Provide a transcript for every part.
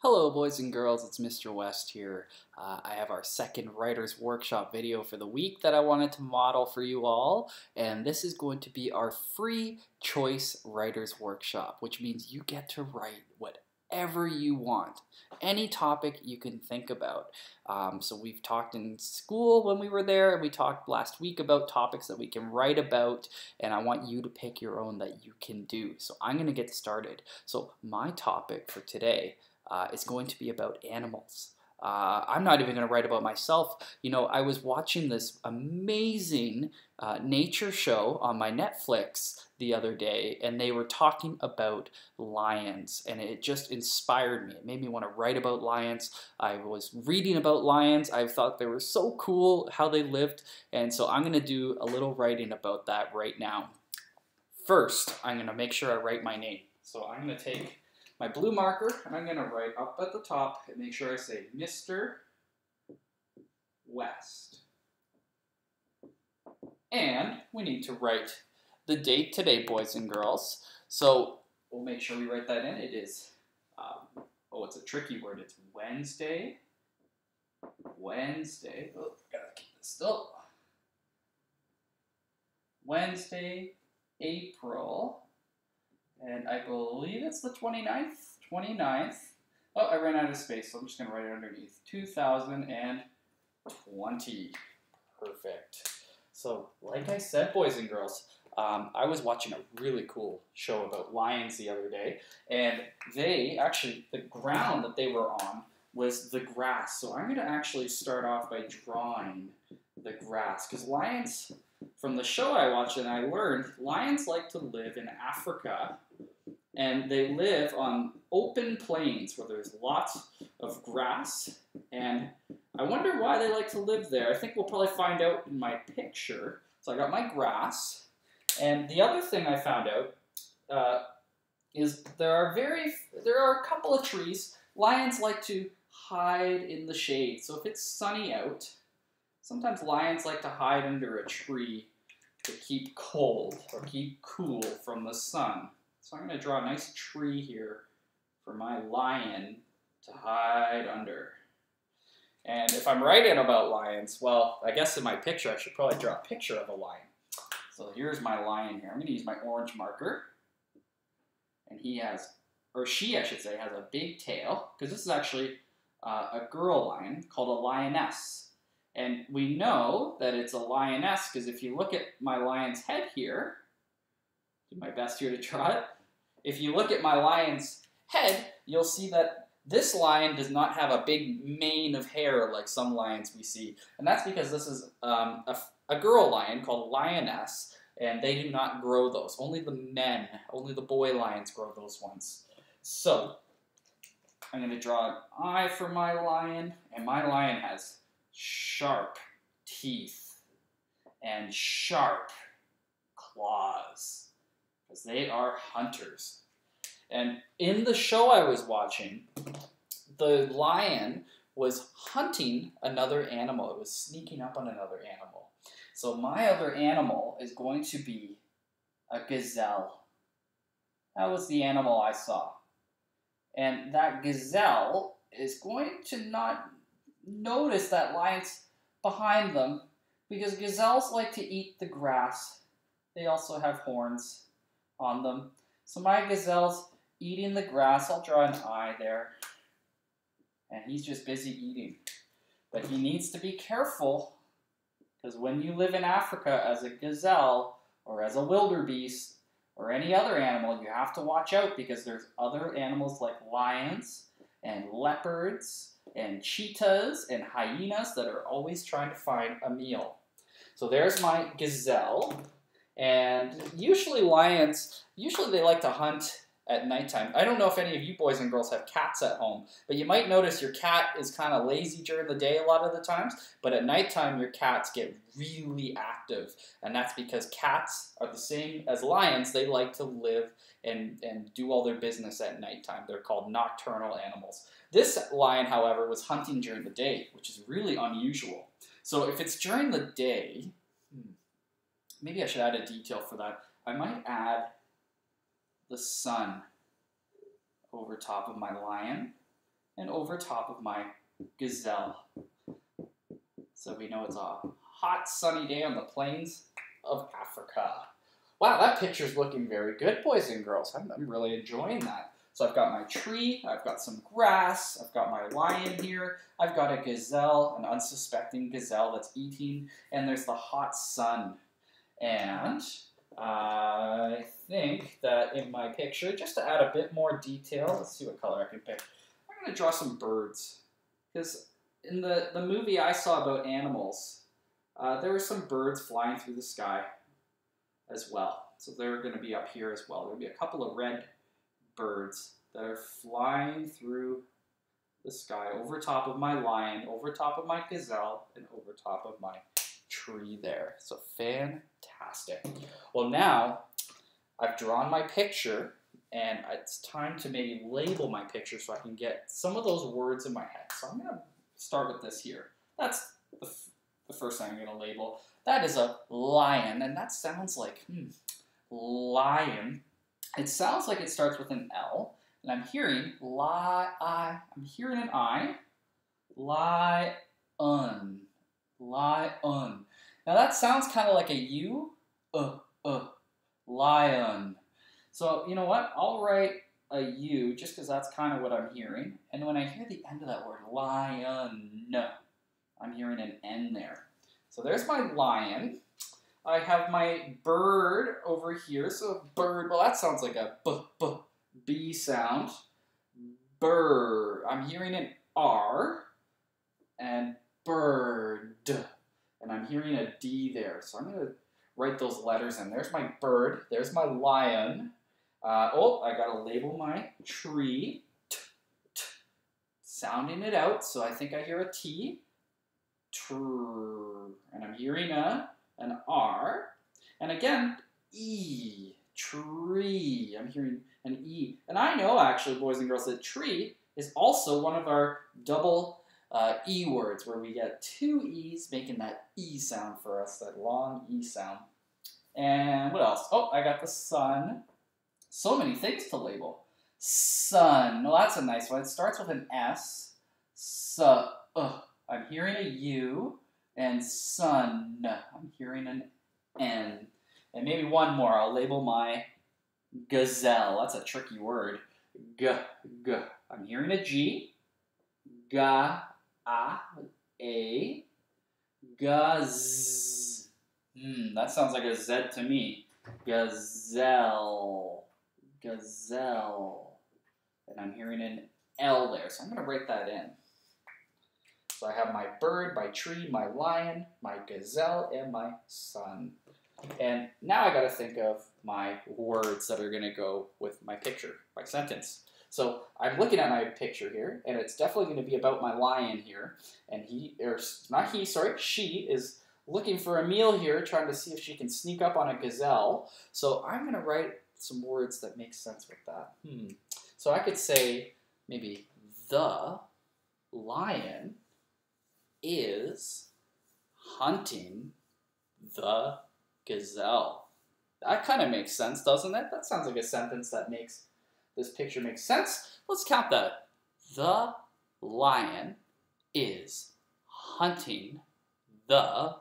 Hello boys and girls, it's Mr. West here. I have our second Writers Workshop video for the week that I wanted to model for you all, and this is going to be our free choice Writers Workshop, which means you get to write whatever you want, any topic you can think about. So we've talked in school when we were there, and we talked last week about topics that we can write about, and I want you to pick your own that you can do. So I'm going to get started. So my topic for today is going to be about animals. I'm not even going to write about myself. You know, I was watching this amazing nature show on my Netflix the other day, and they were talking about lions, and it just inspired me. It made me want to write about lions. I was reading about lions. I thought they were so cool how they lived, and so I'm going to do a little writing about that right now. First, I'm going to make sure I write my name. So I'm going to take my blue marker, and I'm going to write up at the top and make sure I say Mr. West. And we need to write the date today, boys and girls. So we'll make sure we write that in. It is, it's a tricky word. It's Wednesday. Wednesday. Oh, gotta keep this still. Wednesday, April. And I believe it's the 29th. 29th. Oh, I ran out of space, so I'm just going to write it underneath. 2020. Perfect. So, like I said, boys and girls, I was watching a really cool show about lions the other day. And the ground that they were on was the grass. So I'm going to actually start off by drawing the grass. Because lions, from the show I watched and I learned, lions like to live in Africa. And they live on open plains where there's lots of grass. And I wonder why they like to live there. I think we'll probably find out in my picture. So I got my grass. And the other thing I found out is there are a couple of trees. Lions like to hide in the shade. So if it's sunny out, sometimes lions like to hide under a tree to keep cold or keep cool from the sun. So I'm going to draw a nice tree here for my lion to hide under. And if I'm writing about lions, well, I guess in my picture I should probably draw a picture of a lion. So here's my lion here. I'm going to use my orange marker. And he has, or she I should say, has a big tail, because this is actually a girl lion called a lioness. And we know that it's a lioness because if you look at my lion's head here, do my best here to draw it. If you look at my lion's head, you'll see that this lion does not have a big mane of hair like some lions we see. And that's because this is a girl lion called a lioness, and they do not grow those. Only the men, only the boy lions grow those ones. So, I'm going to draw an eye for my lion, and my lion has sharp teeth and sharp claws, because they are hunters. And in the show I was watching, the lion was hunting another animal. It was sneaking up on another animal. So my other animal is going to be a gazelle. That was the animal I saw. And that gazelle is going to not notice that lion's behind them, because gazelles like to eat the grass. They also have horns on them. So my gazelle's eating the grass. I'll draw an eye there. And he's just busy eating. But he needs to be careful, because when you live in Africa as a gazelle or as a wildebeest or any other animal, you have to watch out, because there's other animals like lions and leopards and cheetahs and hyenas that are always trying to find a meal. So there's my gazelle. And usually lions, they like to hunt at nighttime. I don't know if any of you boys and girls have cats at home, but you might notice your cat is kind of lazy during the day a lot of the times, but at nighttime your cats get really active. And that's because cats are the same as lions. They like to live and do all their business at nighttime. They're called nocturnal animals. This lion, however, was hunting during the day, which is really unusual. So if it's during the day, maybe I should add a detail for that. I might add the sun over top of my lion. and over top of my gazelle. So we know it's a hot, sunny day on the plains of Africa. Wow, that picture's looking very good, boys and girls. I'm really enjoying that. So I've got my tree, I've got some grass, I've got my lion here, I've got a gazelle, an unsuspecting gazelle that's eating, and there's the hot sun. And I think that in my picture, just to add a bit more detail, let's see what color I can pick. I'm going to draw some birds. Because in the movie I saw about animals, there were some birds flying through the sky as well. So they're going to be up here as well. There'll be a couple of red birds that are flying through the sky over top of my lion, over top of my gazelle, and over top of my tree there. So fantastic. Well, now I've drawn my picture, and it's time to maybe label my picture so I can get some of those words in my head. So I'm going to start with this here. That's the first thing I'm going to label. That is a lion, and that sounds like, lion. It sounds like it starts with an L, and I'm hearing I'm hearing an I. Lion. Lion. Now that sounds kind of like a U. Lion. So you know what? I'll write a U just because that's kind of what I'm hearing. And when I hear the end of that word, lion, I'm hearing an N there. So there's my lion. I have my bird over here. So bird, well that sounds like a B sound. Bird. I'm hearing an R. And bird. And I'm hearing a D there. So I'm going to write those letters in. There's my bird. There's my lion. I got to label my tree. Sounding it out. So I think I hear a T. And I'm hearing an R. And again, E. Tree. I'm hearing an E. And I know, actually, boys and girls, that tree is also one of our double E words, where we get two E's making that E sound for us, that long E sound. And what else? Oh, I got the sun. So many things to label. Sun. Well, that's a nice one. It starts with an S. I'm hearing a U. And sun. I'm hearing an N. And maybe one more. I'll label my gazelle. That's a tricky word. I'm hearing a G. Ga. A. Gaz. That sounds like a Z to me. Gazelle. Gazelle. And I'm hearing an L there, so I'm going to write that in. So I have my bird, my tree, my lion, my gazelle, and my sun. And now I got to think of my words that are going to go with my picture, my sentence. So I'm looking at my picture here, and it's definitely going to be about my lion here. And she is looking for a meal here, trying to see if she can sneak up on a gazelle. So I'm going to write some words that make sense with that. So I could say maybe the lion is hunting the gazelle. That kind of makes sense, doesn't it? That sounds like a sentence that makes this picture make sense. Let's count that. The lion is hunting the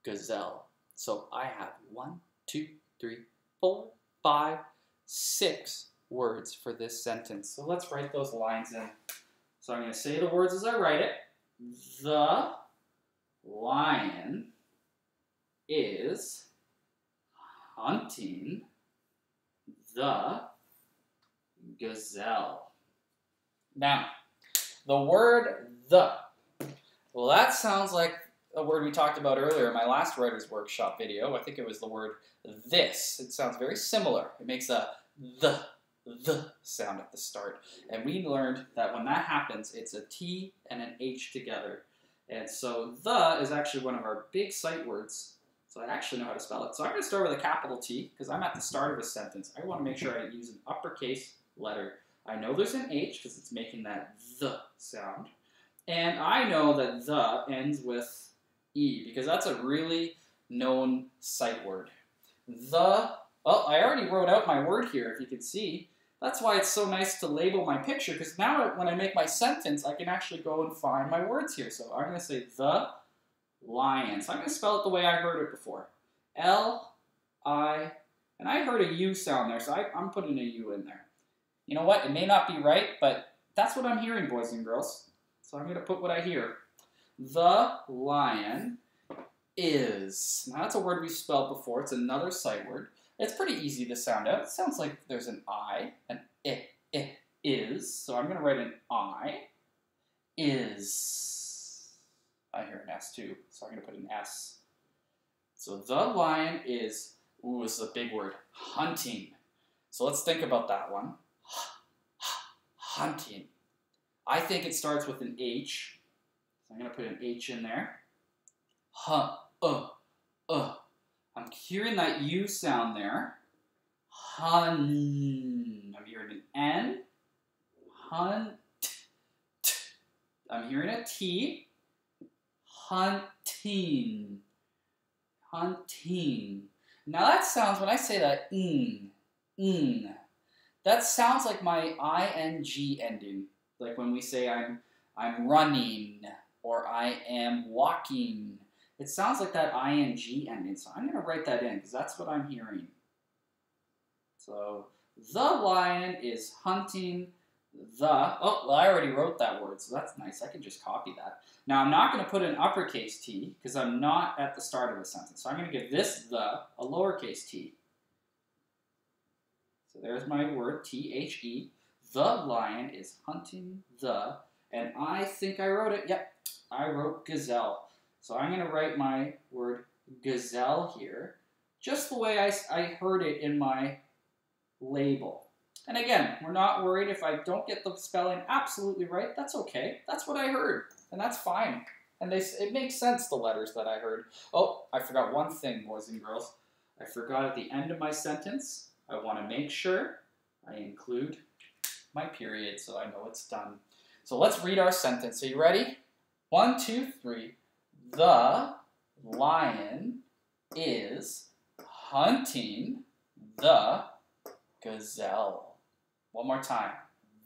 gazelle. So I have 1, 2, 3, 4, 5, 6 words for this sentence. So let's write those lines in. So I'm going to say the words as I write it. The lion is hunting the gazelle. Now, the word the. Well, that sounds like a word we talked about earlier in my last writer's workshop video. I think it was the word this. It sounds very similar. It makes a the sound at the start. And we learned that when that happens, it's a T and an H together. And so the is actually one of our big sight words. So I actually know how to spell it. So I'm going to start with a capital T because I'm at the start of a sentence. I want to make sure I use an uppercase letter. I know there's an H because it's making that the sound. And I know that the ends with E because that's a really known sight word. I already wrote out my word here, if you can see. That's why it's so nice to label my picture, because now when I make my sentence, I can actually go and find my words here. So I'm going to say the lion. So I'm going to spell it the way I heard it before. L-I, and I heard a U sound there, so I'm putting a U in there. You know what? It may not be right, but that's what I'm hearing, boys and girls. So I'm going to put what I hear. The lion is. Now that's a word we spelled before. It's another sight word. It's pretty easy to sound out. It sounds like there's an I, an I, is. So I'm going to write an I. Is. I hear an S too, so I'm going to put an S. So the lion is, ooh, this is a big word, hunting. So let's think about that one. Hunting. I think it starts with an H. So I'm going to put an H in there. I'm hearing that U sound there. Hun. I'm hearing an N. Hunt. I'm hearing a T. Hunting. Hunting. Now that sounds, when I say that, that sounds like my ing ending. Like when we say I'm running or I am walking. It sounds like that ing ending. So I'm going to write that in because that's what I'm hearing. So the lion is hunting the, oh, well, I already wrote that word, so that's nice. I can just copy that. Now, I'm not going to put an uppercase T because I'm not at the start of the sentence. So I'm going to give this the a lowercase t. So there's my word, T-H-E. The lion is hunting the, and I think I wrote it. Yep, I wrote gazelle. So I'm going to write my word gazelle here, just the way I heard it in my label. And again, we're not worried if I don't get the spelling absolutely right. That's okay. That's what I heard, and that's fine. And it makes sense, the letters that I heard. Oh, I forgot one thing, boys and girls. I forgot at the end of my sentence, I want to make sure I include my period so I know it's done. So let's read our sentence. Are you ready? 1, 2, 3. The lion is hunting the gazelle. One more time.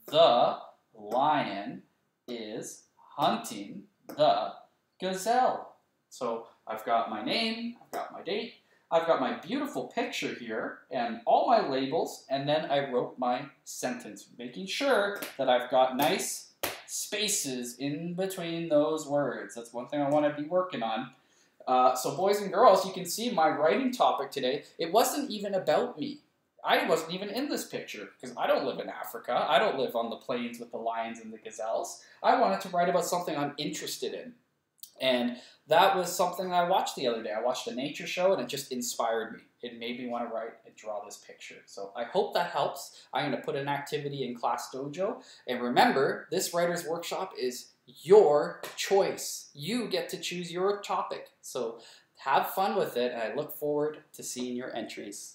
The lion is hunting the gazelle. So I've got my name, I've got my date, I've got my beautiful picture here, and all my labels, and then I wrote my sentence, making sure that I've got nice spaces in between those words. That's one thing I want to be working on. So boys and girls, you can see my writing topic today, it wasn't even about me. I wasn't even in this picture because I don't live in Africa. I don't live on the plains with the lions and the gazelles. I wanted to write about something I'm interested in. And that was something that I watched the other day. I watched a nature show and it just inspired me. It made me want to write and draw this picture. So I hope that helps. I'm going to put an activity in Class Dojo. And remember, this writer's workshop is your choice. You get to choose your topic. So have fun with it, and I look forward to seeing your entries.